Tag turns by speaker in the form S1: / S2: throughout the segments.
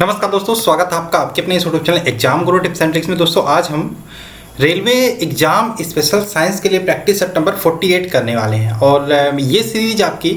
S1: नमस्कार दोस्तों, स्वागत है आपका आपके अपने इस YouTube channel exam Guru tips and tricks में। दोस्तों आज हम रेलवे एग्जाम स्पेशल साइंस के लिए प्रैक्टिस सेट नंबर 48 करने वाले हैं और ये सीरीज आपकी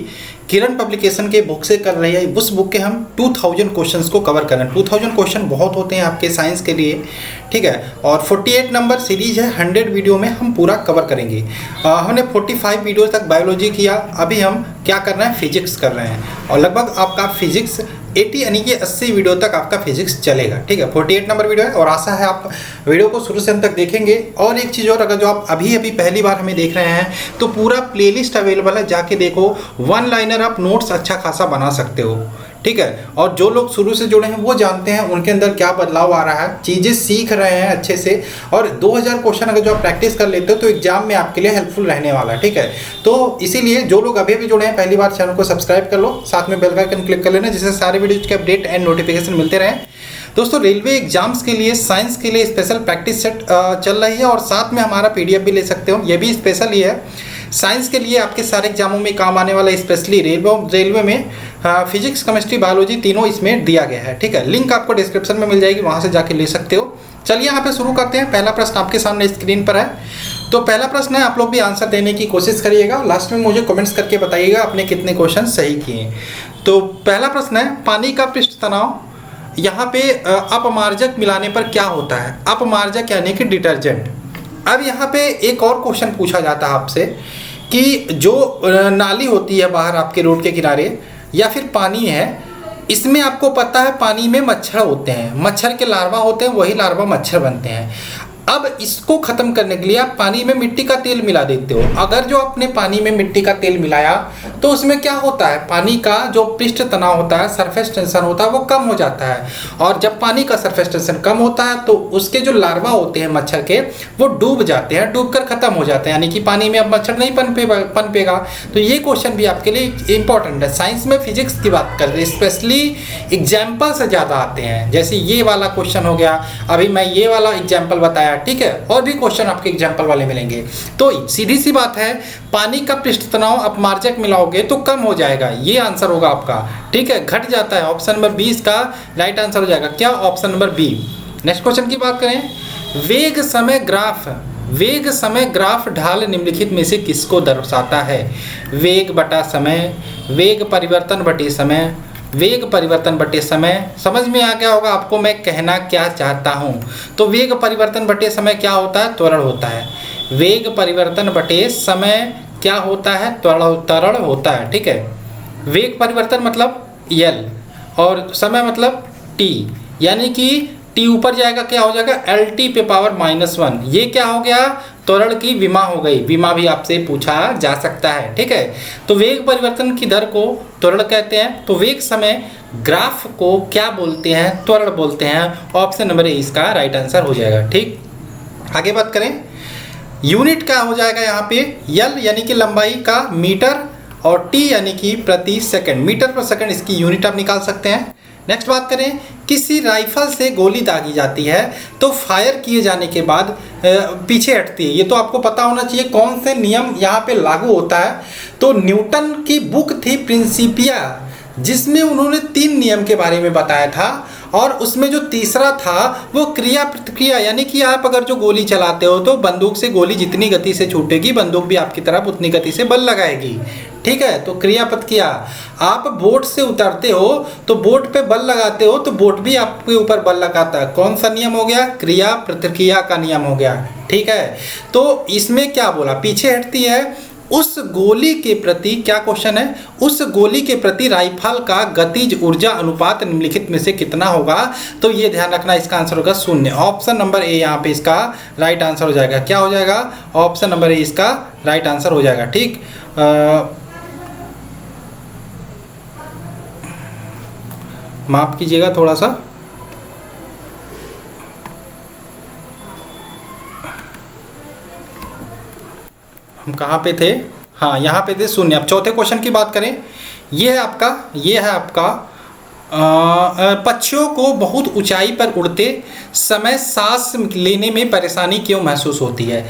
S1: किरण पब्लिकेशन के बुक से कर रही है। उस बुक के हम 2000 क्वेश्चंस को कवर कर रहे हैं। 2000 क्वेश्चन बहुत होते हैं आपके साइंस के लिए, ठीक है। और 48 नंबर सीरीज है, 100 वीडियो में हम पूरा कवर करेंगे। हमने 45 वीडियो तक बायोलॉजी किया, अभी हम क्या कर रहे हैं, फिजिक्स कर रहे हैं और लगभग आपका फिजिक्स 80 यानी कि 80 वीडियो तक आपका फिजिक्स चलेगा, ठीक है। 48 नंबर वीडियो है और आशा है आप वीडियो को शुरू से अंत तक देखेंगे। और एक चीज़ और, अगर जो आप अभी पहली बार हमें देख रहे हैं तो पूरा प्लेलिस्ट अवेलेबल है, जाके देखो। वन लाइनर आप नोट्स अच्छा खासा बना सकते हो, ठीक है। और जो लोग शुरू से जुड़े हैं वो जानते हैं उनके अंदर क्या बदलाव आ रहा है, चीज़ें सीख रहे हैं अच्छे से। और 2000 क्वेश्चन अगर जो आप प्रैक्टिस कर लेते हो तो एग्जाम में आपके लिए हेल्पफुल रहने वाला है, ठीक है। तो इसीलिए जो लोग अभी जुड़े हैं पहली बार, चैनल को सब्सक्राइब कर लो, साथ में बेल आइकन क्लिक कर लेना, जिससे सारे वीडियोज के अपडेट एंड नोटिफिकेशन मिलते रहें। दोस्तों रेलवे एग्जाम्स के लिए साइंस के लिए स्पेशल प्रैक्टिस सेट चल रही है और साथ में हमारा PDF भी ले सकते हो, ये भी स्पेशल ही है। साइंस के लिए आपके सारे एग्जामों में काम आने वाला, स्पेशली रेलवे में फिजिक्स, केमिस्ट्री, बायोलॉजी तीनों इसमें दिया गया है, ठीक है। लिंक आपको डिस्क्रिप्शन में मिल जाएगी, वहाँ से जाके ले सकते हो। चलिए यहाँ पे शुरू करते हैं। पहला प्रश्न आपके सामने स्क्रीन पर है। तो पहला प्रश्न है, आप लोग भी आंसर देने की कोशिश करिएगा। लास्ट में मुझे कमेंट्स करके बताइएगा आपने कितने क्वेश्चन सही किए। तो पहला प्रश्न है, पानी का पृष्ठ तनाव यहाँ पे अपमार्जक मिलाने पर क्या होता है। अपमार्जक यानी कि डिटर्जेंट। अब यहाँ पे एक और क्वेश्चन पूछा जाता है आपसे कि जो नाली होती है बाहर आपके रोड के किनारे या फिर पानी है, इसमें आपको पता है पानी में मच्छर होते हैं, मच्छर के लार्वा होते हैं, वही लार्वा मच्छर बनते हैं। अब इसको ख़त्म करने के लिए आप पानी में मिट्टी का तेल मिला देते हो। अगर जो आपने पानी में मिट्टी का तेल मिलाया तो उसमें क्या होता है, पानी का जो पृष्ठ तनाव होता है, सरफेस टेंशन होता है, वो कम हो जाता है। और जब पानी का सरफेस टेंशन कम होता है तो उसके जो लार्वा होते हैं मच्छर के, वो डूब जाते हैं, डूब कर ख़त्म हो जाते हैं, यानी कि पानी में अब मच्छर नहीं पनपेगा। तो ये क्वेश्चन भी आपके लिए इंपॉर्टेंट है। साइंस में फिजिक्स की बात कर रहे हैं, स्पेशली एग्जाम्पल से ज़्यादा आते हैं। जैसे ये वाला क्वेश्चन हो गया, अभी मैं ये वाला एग्जाम्पल बताया, ठीक है। और भी क्वेश्चन आपके एग्जाम्पल वाले मिलेंगे। तो सीधी सी बात है, पानी का पृष्ठ तनाव अपमार्जक मिलाओगे तो कम हो जाएगा, ये आंसर होगा आपका, ठीक है। घट जाता है, ऑप्शन नंबर 20 का राइट आंसर हो जाएगा। क्या, option number B. Next question की बात करें, वेग समय ग्राफ ढाल निम्नलिखित में से किसको दर्शाता है। वेग बटा समय, वेग परिवर्तन बटे समय, वेग परिवर्तन बटे समय। समझ में आ गया होगा आपको मैं कहना क्या चाहता हूँ। तो वेग परिवर्तन बटे समय क्या होता है, त्वरण होता है। वेग परिवर्तन बटे समय क्या होता है, त्वरण होता है, ठीक है। वेग परिवर्तन मतलब L और समय मतलब T, यानी कि T ऊपर जाएगा क्या हो जाएगा, LT पे पावर -1। ये क्या हो गया, त्वरण की विमा हो गई। विमा भी आपसे पूछा जा सकता है, ठीक है। तो वेग परिवर्तन की दर को त्वरण कहते हैं। तो वेग समय ग्राफ को क्या बोलते हैं, त्वरण बोलते हैं। ऑप्शन नंबर ए इसका राइट आंसर हो जाएगा, ठीक। आगे बात करें, यूनिट क्या हो जाएगा यहाँ पे, L यानी कि लंबाई का मीटर और T यानी कि प्रति सेकंड, मीटर पर सेकंड इसकी यूनिट आप निकाल सकते हैं। नेक्स्ट बात करें, किसी राइफल से गोली दागी जाती है तो फायर किए जाने के बाद पीछे हटती है। ये तो आपको पता होना चाहिए कौन से नियम यहाँ पे लागू होता है। तो न्यूटन की बुक थी प्रिंसिपिया, जिसमें उन्होंने 3 नियम के बारे में बताया था और उसमें जो तीसरा था वो क्रिया प्रतिक्रिया, यानी कि आप अगर जो गोली चलाते हो तो बंदूक से गोली जितनी गति से छूटेगी, बंदूक भी आपकी तरफ उतनी गति से बल लगाएगी, ठीक है। तो क्रिया प्रतिक्रिया, आप बोट से उतरते हो तो बोट पे बल लगाते हो तो बोट भी आपके ऊपर बल लगाता है। कौन सा नियम हो गया, क्रिया प्रतिक्रिया का नियम हो गया, ठीक है। तो इसमें क्या बोला, पीछे हटती है। उस गोली के प्रति, क्या क्वेश्चन है, उस गोली के प्रति राइफल का गतिज ऊर्जा अनुपात निम्नलिखित में से कितना होगा। तो ये ध्यान रखना, इसका आंसर होगा 0। ऑप्शन नंबर ए यहाँ पे इसका राइट आंसर हो जाएगा। क्या हो जाएगा, ऑप्शन नंबर ए इसका राइट आंसर हो जाएगा, ठीक। माफ कीजिएगा थोड़ा सा, हम कहाँ पे थे, हाँ यहाँ पे थे 0। अब चौथे क्वेश्चन की बात करें, ये है आपका पक्षियों को बहुत ऊंचाई पर उड़ते समय सांस लेने में परेशानी क्यों महसूस होती है,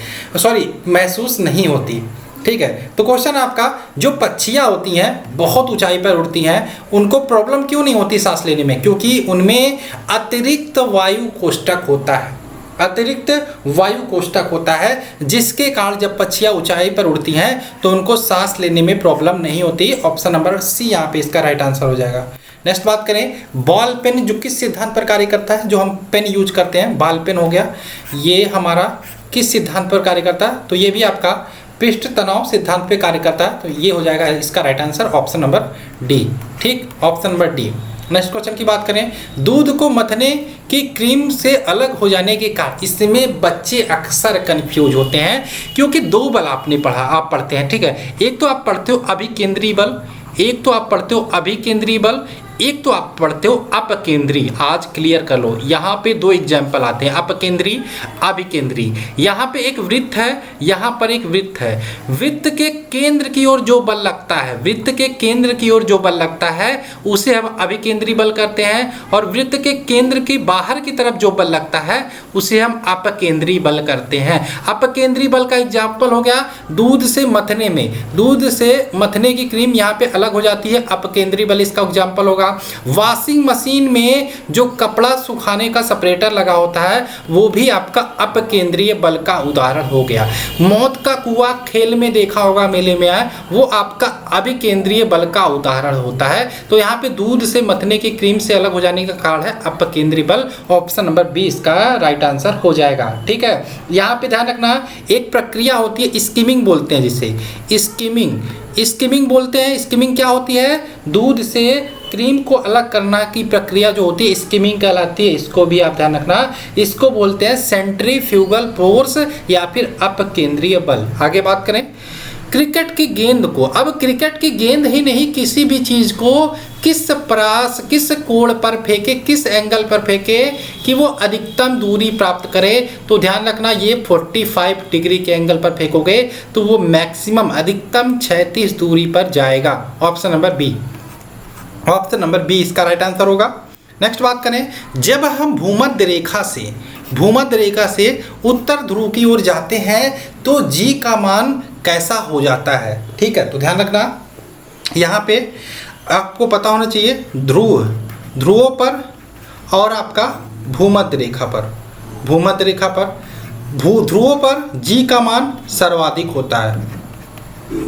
S1: महसूस नहीं होती। ठीक है। तो क्वेश्चन आपका, जो पक्षियाँ होती हैं बहुत ऊंचाई पर उड़ती हैं, उनको प्रॉब्लम क्यों नहीं होती सांस लेने में? क्योंकि उनमें अतिरिक्त वायु कोष्ठक होता है, अतिरिक्त वायु कोष्ठक होता है, जिसके कारण जब पक्षियाँ ऊंचाई पर उड़ती हैं तो उनको सांस लेने में प्रॉब्लम नहीं होती। ऑप्शन नंबर सी यहाँ पे इसका राइट आंसर हो जाएगा। नेक्स्ट बात करें, बॉल पेन जो किस सिद्धांत पर कार्य करता है? जो हम पेन यूज करते हैं, बॉल पेन हो गया, ये हमारा किस सिद्धांत पर कार्य करता है? तो ये भी आपका पृष्ठ तनाव सिद्धांत पे कार्य करता है। तो ये हो जाएगा इसका right answer option number D. ठीक, option number D. Next question की बात करें, दूध को मथने की क्रीम से अलग हो जाने के कारण, इसमें बच्चे अक्सर कंफ्यूज होते हैं क्योंकि दो बल आपने पढ़ा, आप पढ़ते हैं, ठीक है। एक तो आप पढ़ते हो अभिकेंद्री बल, एक तो आप पढ़ते हो अभिकेंद्री बल, एक तो आप पढ़ते हो अपकेंद्री। आज क्लियर कर लो, यहाँ पे दो एग्जाम्पल आते हैं, अपकेंद्री अभिकेंद्री। यहाँ पे एक वृत्त है, यहाँ पर एक वृत्त है। वृत्त के केंद्र की ओर जो बल लगता है, वृत्त के केंद्र की ओर जो बल लगता है उसे हम अभिकेंद्री बल करते हैं, और वृत्त के केंद्र की बाहर की तरफ जो बल लगता है उसे हम अपकेंद्री बल करते हैं। अपकेंद्री बल का एग्जाम्पल हो गया दूध से मथने में, दूध से मथने की क्रीम यहाँ पे अलग हो जाती है, अपकेंद्री बल इसका एग्जाम्पल होगा। वॉशिंग मशीन में जो कपड़ा सुखाने का सेपरेटर लगा होता है वो भी आपका अपकेंद्रीय बल का उदाहरण हो गया। मौत का कुआं खेल में देखा होगा, मेले में आया, वो आपका अभिकेंद्रीय बल का उदाहरण होता है। तो यहाँ पे दूध से मथने की क्रीम से अलग हो जाने का कारण है अपकेंद्रीय बल। ऑप्शन नंबर बी इसका राइट आंसर हो जाएगा। ठीक है, यहाँ पे ध्यान रखना, एक प्रक्रिया होती है स्किमिंग बोलते हैं, जिसे स्किमिंग बोलते हैं। स्किमिंग क्या होती है? दूध से क्रीम को अलग करना की प्रक्रिया जो होती है स्किमिंग कहलाती है। इसको भी आप ध्यान रखना, इसको बोलते हैं सेंट्रीफ्यूगल फोर्स या फिर अपकेंद्रीय बल। आगे बात करें क्रिकेट की गेंद को, अब क्रिकेट की गेंद ही नहीं किसी भी चीज़ को किस कोण पर फेंके, किस एंगल पर फेंके कि वो अधिकतम दूरी प्राप्त करे। तो ध्यान रखना, ये 45 डिग्री के एंगल पर फेंकोगे तो वो मैक्सिमम अधिकतम 36 दूरी पर जाएगा। Option number B, option number B इसका राइट आंसर होगा। नेक्स्ट बात करें, जब हम भूमध्य रेखा से उत्तर ध्रुव की ओर जाते हैं तो जी का मान कैसा हो जाता है? ठीक है, तो ध्यान रखना, यहाँ पे आपको पता होना चाहिए ध्रुवों पर और आपका भूमध्य रेखा पर, ध्रुवों पर जी का मान सर्वाधिक होता है,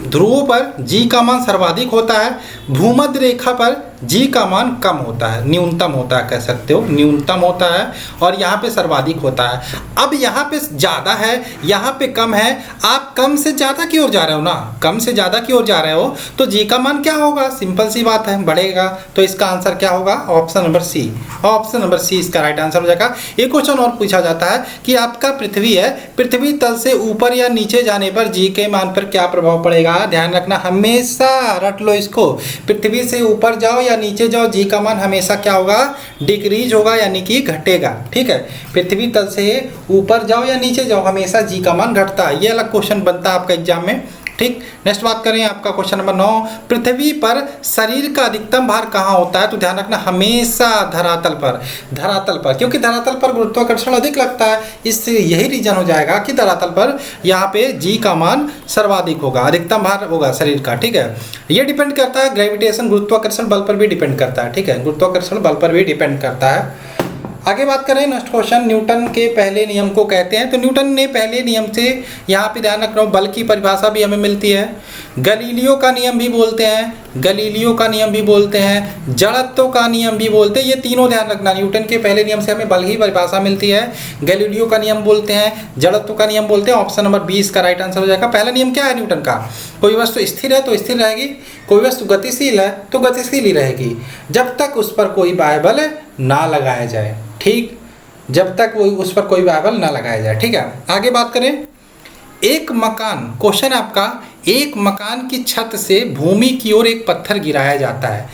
S1: ध्रुवों पर जी का मान सर्वाधिक होता है, भूमध्य रेखा पर जी का मान कम होता है, न्यूनतम होता है, कह सकते हो न्यूनतम होता है, और यहाँ पे सर्वाधिक होता है। अब यहाँ पे ज़्यादा है, यहाँ पे कम है, आप कम से ज़्यादा की ओर जा रहे हो ना, कम से ज़्यादा की ओर जा रहे हो तो जी का मान क्या होगा? सिंपल सी बात है, बढ़ेगा। तो इसका आंसर क्या होगा? Option number C, option number C इसका राइट आंसर हो जाएगा। एक क्वेश्चन और पूछा जाता है कि आपका पृथ्वी है, पृथ्वी तल से ऊपर या नीचे जाने पर जी के मान पर क्या प्रभाव पड़ेगा? ध्यान रखना, हमेशा रट लो इसको, पृथ्वी से ऊपर जाओ या नीचे जाओ जी का मान हमेशा क्या होगा? डिक्रीज होगा, यानी कि घटेगा। ठीक है, पृथ्वी तल से ऊपर जाओ या नीचे जाओ हमेशा जी का मान घटता है। ये अलग क्वेश्चन बनता है आपका एग्जाम में। ठीक, नेक्स्ट बात करें आपका क्वेश्चन नंबर 9, पृथ्वी पर शरीर का अधिकतम भार कहाँ होता है? तो ध्यान रखना, हमेशा धरातल पर, क्योंकि धरातल पर गुरुत्वाकर्षण अधिक लगता है, इससे यही रीजन हो जाएगा कि धरातल पर यहाँ पे जी का मान सर्वाधिक होगा, अधिकतम भार होगा शरीर का। ठीक है, ये डिपेंड करता है ग्रेविटेशन, गुरुत्वाकर्षण बल पर भी डिपेंड करता है। ठीक है, गुरुत्वाकर्षण बल पर भी डिपेंड करता है। आगे बात करें, नेक्स्ट क्वेश्चन, न्यूटन के पहले नियम को कहते हैं। तो न्यूटन ने पहले नियम से, यहाँ पे ध्यान रख रहा हूँ, बल की परिभाषा भी हमें मिलती है, गलीलियो का नियम भी बोलते हैं, जड़त्व का नियम भी बोलते हैं। ये तीनों ध्यान रखना, न्यूटन के पहले नियम से हमें बल की परिभाषा मिलती है, गलीलियो का नियम बोलते हैं, जड़त्व का नियम बोलते हैं। ऑप्शन नंबर 20 का राइट आंसर हो जाएगा। पहला नियम क्या है न्यूटन का? कोई वस्तु स्थिर है तो स्थिर रहेगी, कोई वस्तु गतिशील है तो गतिशील ही रहेगी, जब तक उस पर कोई बाह्य बल ना लगाया जाए। ठीक, जब तक वो उस पर कोई बाह्य बल ना लगाया जाए। ठीक है, आगे बात करें, एक मकान, क्वेश्चन आपका, एक मकान की छत से भूमि की ओर एक पत्थर गिराया जाता है।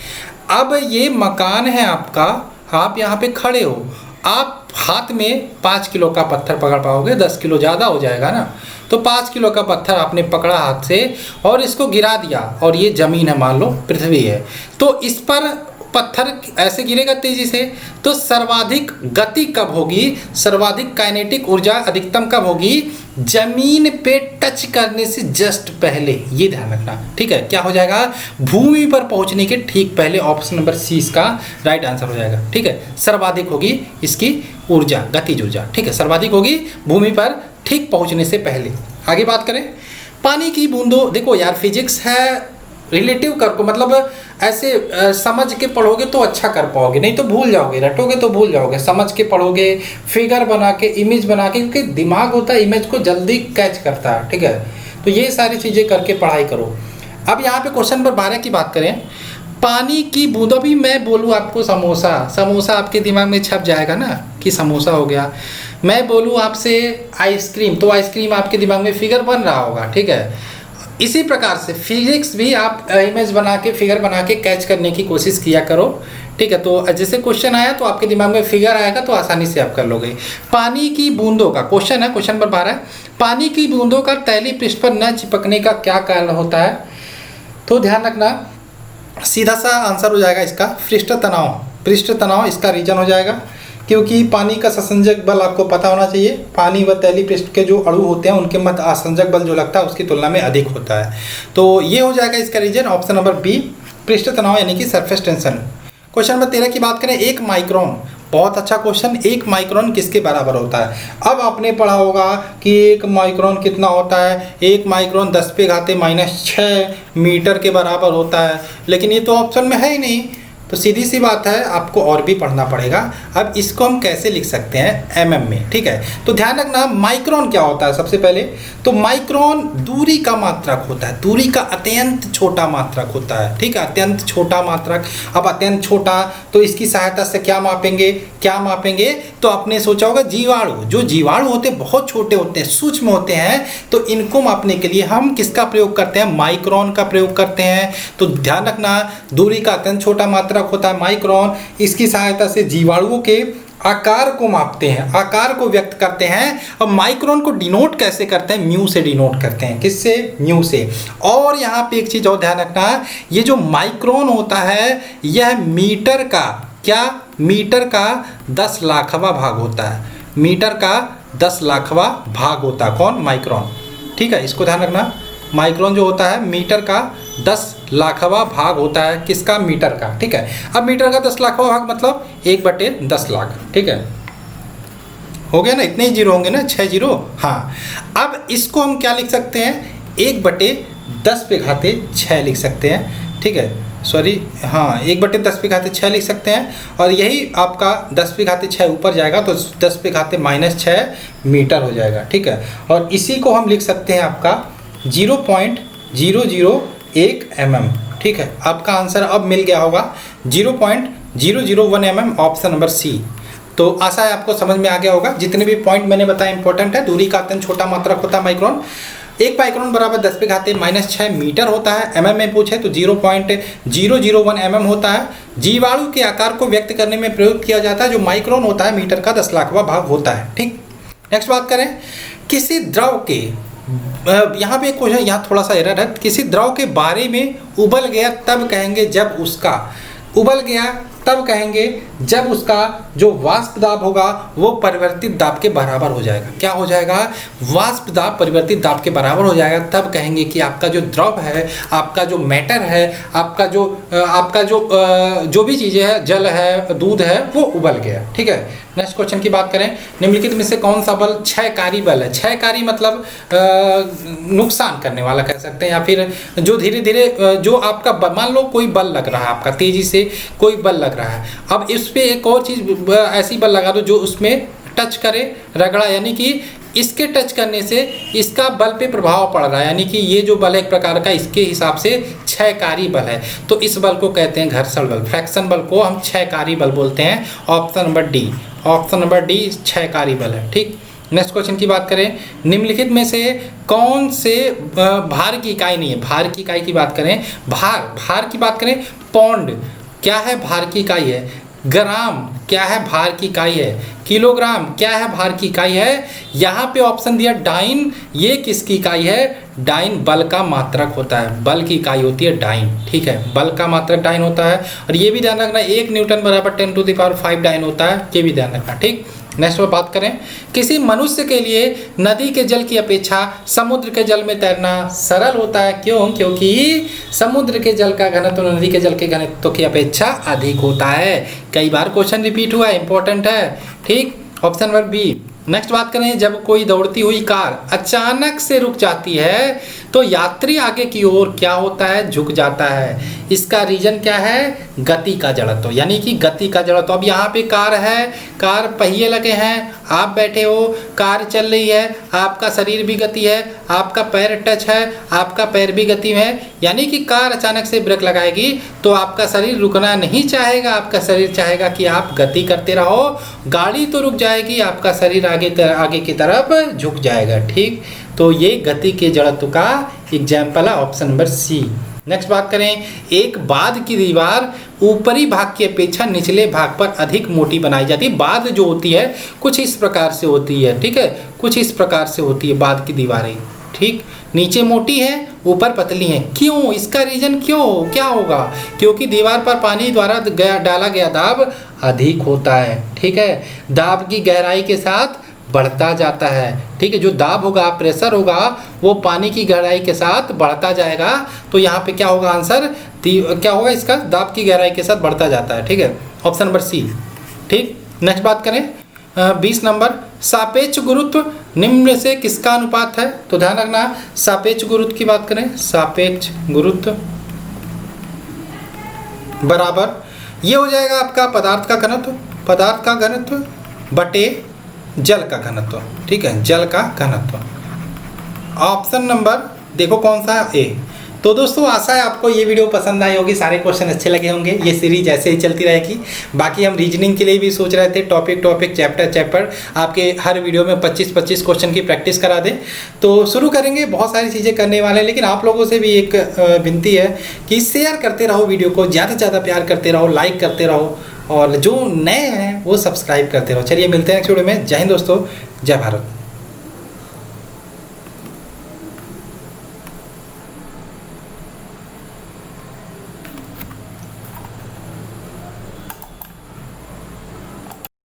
S1: अब ये मकान है आपका, आप यहाँ पे खड़े हो, आप हाथ में 5 किलो का पत्थर पकड़ पाओगे? 10 किलो ज़्यादा हो जाएगा ना। तो 5 किलो का पत्थर आपने पकड़ा हाथ से और इसको गिरा दिया, और ये ज़मीन है, मान लो पृथ्वी है, तो इस पर पत्थर ऐसे गिरेगा तेजी से, तो सर्वाधिक गति कब होगी, सर्वाधिक काइनेटिक ऊर्जा अधिकतम कब होगी, जमीन पे टच करने से जस्ट पहले। ये ध्यान रखना, ठीक है। क्या हो जाएगा, भूमि पर पहुंचने के ठीक पहले। ऑप्शन नंबर सी इसका राइट आंसर हो जाएगा, ठीक है। सर्वाधिक होगी इसकी ऊर्जा, गतिज ऊर्जा, ठीक है, सर्वाधिक होगी भूमि पर ठीक पहुंचने से पहले। आगे बात करें, पानी की बूंदों, देखो यार फिजिक्स है रिलेटिव कर को, मतलब ऐसे समझ के पढ़ोगे तो अच्छा कर पाओगे, नहीं तो भूल जाओगे, रटोगे तो भूल जाओगे। समझ के पढ़ोगे, फिगर बना के, इमेज बना के, क्योंकि दिमाग होता है इमेज को जल्दी कैच करता है, ठीक है। तो ये सारी चीज़ें करके पढ़ाई करो। अब यहाँ पे क्वेश्चन नंबर 12 की बात करें, पानी की बूंदों, भी मैं बोलूँ आपको समोसा, समोसा आपके दिमाग में छप जाएगा ना कि समोसा हो गया। मैं बोलूँ आपसे आइसक्रीम, तो आइसक्रीम आपके दिमाग में फिगर बन रहा होगा, ठीक है। इसी प्रकार से फिजिक्स भी आप इमेज बना के, फिगर बना के कैच करने की कोशिश किया करो, ठीक है। तो जैसे क्वेश्चन आया तो आपके दिमाग में फिगर आएगा तो आसानी से आप कर लोगे। पानी की बूंदों का क्वेश्चन है, क्वेश्चन नंबर 12, पानी की बूंदों का तैलीय पृष्ठ पर न चिपकने का क्या कारण होता है। तो ध्यान रखना, सीधा सा आंसर हो जाएगा इसका पृष्ठ तनाव। पृष्ठ तनाव इसका रीजन हो जाएगा, क्योंकि पानी का संसंजक बल आपको पता होना चाहिए। पानी व तैलीय पृष्ठ के जो अणु होते हैं उनके मध्य आसंजक बल जो लगता है उसकी तुलना में अधिक होता है। तो ये हो जाएगा इसका रीजन, ऑप्शन नंबर बी, पृष्ठ तनाव यानी कि सरफेस टेंशन। क्वेश्चन नंबर 13 की बात करें, 1 माइक्रोन, बहुत अच्छा क्वेश्चन, 1 माइक्रोन किसके बराबर होता है। अब आपने पढ़ा होगा कि 1 माइक्रोन कितना होता है, 1 माइक्रोन 10⁻⁻⁶ मीटर के बराबर होता है, लेकिन ये तो ऑप्शन में है ही नहीं, तो सीधी सी बात है आपको और भी पढ़ना पड़ेगा। अब इसको हम कैसे लिख सकते हैं, एमएम में, ठीक है। तो ध्यान रखना, माइक्रोन क्या होता है सबसे पहले, तो माइक्रोन दूरी का मात्रक होता है, दूरी का अत्यंत छोटा मात्रक होता है, ठीक है, अत्यंत छोटा मात्रक। अब अत्यंत छोटा, तो इसकी सहायता से क्या मापेंगे, क्या मापेंगे, तो आपने सोचा होगा जीवाणु, जो जीवाणु होते हैं बहुत छोटे होते हैं, सूक्ष्म होते हैं, तो इनको मापने के लिए हम किसका प्रयोग करते हैं, माइक्रोन का प्रयोग करते हैं। तो ध्यान रखना, दूरी का अत्यंत छोटा मात्रक होता है माइक्रोन, इसकी सहायता से जीवाणुओं के आकार को मापते हैं, आकार को व्यक्त करते हैं। और माइक्रोन को डिनोट कैसे करते हैं, म्यू से डिनोट करते हैं, किससे, म्यू से। और यहाँ पे एक चीज और ध्यान रखना, ये जो माइक्रोन होता है यह मीटर का, क्या, मीटर का 10 लाखवां भाग होता है, मीटर का 10 लाखवां भाग होता है, कौन, माइक्रोन, ठीक है। इसको ध्यान रखना, माइक्रोन जो होता है मीटर का 10 लाखवां भाग होता है, किसका, मीटर का, ठीक है। अब मीटर का 10 लाखवां भाग मतलब 1/10 लाख, ठीक है, हो गया ना, इतने ही जीरो होंगे ना, 6 जीरो, हाँ। अब इसको हम क्या लिख सकते हैं, 1/10⁶ लिख सकते हैं, ठीक है, सॉरी, हाँ, 1/10⁶ लिख सकते हैं। और यही आपका 10⁶ ऊपर जाएगा तो 10⁻⁻⁶ मीटर हो जाएगा, ठीक है। और इसी को हम लिख सकते हैं आपका 0.001 mm, ठीक है। आपका आंसर अब मिल गया होगा 0.001 mm, ऑप्शन नंबर सी। तो आशा है आपको समझ में आ गया होगा, जितने भी पॉइंट मैंने बताया इंपॉर्टेंट है। दूरी का अत्यंत छोटा मात्रक होता है माइक्रोन, 1 माइक्रोन बराबर 10⁻⁻⁶ मीटर होता है। एमएम में पूछे तो 0.001 mm होता है। जीवाणु के आकार को व्यक्त करने में प्रयोग किया जाता है, जो माइक्रोन होता है मीटर का 10 लाखवां भाग होता है, ठीक। नेक्स्ट बात करें, किसी द्रव के, यहाँ पे एक क्वेश्चन, यहाँ थोड़ा सा एरर है, किसी द्रव के बारे में उबल गया तब कहेंगे जब उसका, उबल गया तब कहेंगे जब उसका जो वाष्प दाब होगा वो परिवर्तित दाब के बराबर हो जाएगा। क्या हो जाएगा, वाष्प दाब परिवर्तित दाब के बराबर हो जाएगा, तब कहेंगे कि आपका जो द्रव है, आपका जो मैटर है, आपका जो भी चीज़ें है, जल है, दूध है, वो उबल गया, ठीक है। नेक्स्ट क्वेश्चन की बात करें, निम्नलिखित में से कौन सा बल क्षयकारी बल है। क्षयकारी मतलब नुकसान करने वाला कह सकते हैं, या फिर जो धीरे धीरे जो आपका मान लो कोई बल लग रहा है, आपका तेजी से कोई बल लग रहा है, अब इस पे एक और चीज़ ऐसी बल लगा दो जो उसमें टच करे, रगड़ा, यानी कि इसके टच करने से इसका बल पे प्रभाव पड़ रहा है, यानी कि ये जो बल है एक प्रकार का इसके हिसाब से क्षयकारी बल है, तो इस बल को कहते हैं घर्षण बल। फ्रैक्शन बल को हम क्षयकारी बल बोलते हैं, option number D, option number D क्षयकारी बल है, ठीक। नेक्स्ट क्वेश्चन की बात करें, निम्नलिखित में से कौन से भार की इकाई नहीं है, भार की इकाई की बात करें, भार की बात करें, पौंड क्या है, भार की इकाई है। ग्राम क्या है, भार की इकाई है। किलोग्राम क्या है, भार की इकाई है। यहाँ पे ऑप्शन दिया डाइन, ये किसकी इकाई है, डाइन बल का मात्रक होता है, बल की इकाई होती है डाइन, ठीक है, बल का मात्रक डाइन होता है। और ये भी ध्यान रखना 1 न्यूटन बराबर 10⁵ डाइन होता है, ये भी ध्यान रखना, ठीक। नेक्स्ट में बात करें, किसी मनुष्य के लिए नदी के जल की अपेक्षा समुद्र के जल में तैरना सरल होता है, क्यों, क्योंकि समुद्र के जल का घनत्व नदी के जल के घनत्व की अपेक्षा अधिक होता है। कई बार क्वेश्चन रिपीट हुआ है, इंपॉर्टेंट है, ठीक। Option number B. नेक्स्ट बात करें, जब कोई दौड़ती हुई कार अचानक से रुक जाती है तो यात्री आगे की ओर क्या होता है, झुक जाता है। इसका रीजन क्या है, गति का जड़त्व, यानी कि गति का जड़त्व। अब यहाँ पे कार है, कार पहिए लगे हैं, आप बैठे हो, कार चल रही है, आपका शरीर भी गति है, आपका पैर टच है, आपका पैर भी गति में है, यानी कि कार अचानक से ब्रेक लगाएगी तो आपका शरीर रुकना नहीं चाहेगा, आपका शरीर चाहेगा कि आप गति करते रहो। गाड़ी तो रुक जाएगी, आपका शरीर आगे की तरफ झुक जाएगा, ठीक। तो ये गति के जड़त्व का एग्जाम्पल है, ऑप्शन नंबर सी। नेक्स्ट बात करें, एक बांध की दीवार ऊपरी भाग की अपेक्षा निचले भाग पर अधिक मोटी बनाई जाती है। बांध जो होती है कुछ इस प्रकार से होती है, ठीक है, कुछ इस प्रकार से होती है बांध की दीवारें, ठीक। नीचे मोटी है, ऊपर पतली है, क्यों, इसका रीजन क्यों क्या होगा, क्योंकि दीवार पर पानी द्वारा डाला गया दाब अधिक होता है, ठीक है, दाब की गहराई के साथ बढ़ता जाता है, ठीक है, जो दाब होगा, प्रेशर होगा, वो पानी की गहराई के साथ बढ़ता जाएगा। तो यहाँ पे क्या होगा आंसर, क्या होगा इसका, दाब की गहराई के साथ बढ़ता जाता है, ठीक है, ऑप्शन नंबर सी, ठीक। नेक्स्ट बात करें 20 नंबर, सापेक्ष गुरुत्व निम्न से किसका अनुपात है। तो ध्यान रखना, सापेक्ष गुरुत्व की बात करें, सापेक्ष गुरुत्व बराबर ये हो जाएगा आपका पदार्थ का घनत्व, पदार्थ का घनत्व बटे जल का घनत्व, ठीक है, जल का घनत्व। ऑप्शन नंबर देखो कौन सा है, ए। तो दोस्तों आशा है आपको ये वीडियो पसंद आई होगी, सारे क्वेश्चन अच्छे लगे होंगे। ये सीरीज ऐसे ही चलती रहेगी। बाकी हम रीजनिंग के लिए भी सोच रहे थे टॉपिक चैप्टर आपके हर वीडियो में 25 क्वेश्चन की प्रैक्टिस करा दें। तो शुरू करेंगे, बहुत सारी चीज़ें करने वाले हैं, लेकिन आप लोगों से भी एक विनती है कि शेयर करते रहो वीडियो को, ज़्यादा से ज़्यादा प्यार करते रहो, लाइक करते रहो, और जो नए हैं वो सब्सक्राइब करते रहो। चलिए मिलते हैं नेक्स्ट वीडियो में। जय हिंद दोस्तों, जय भारत।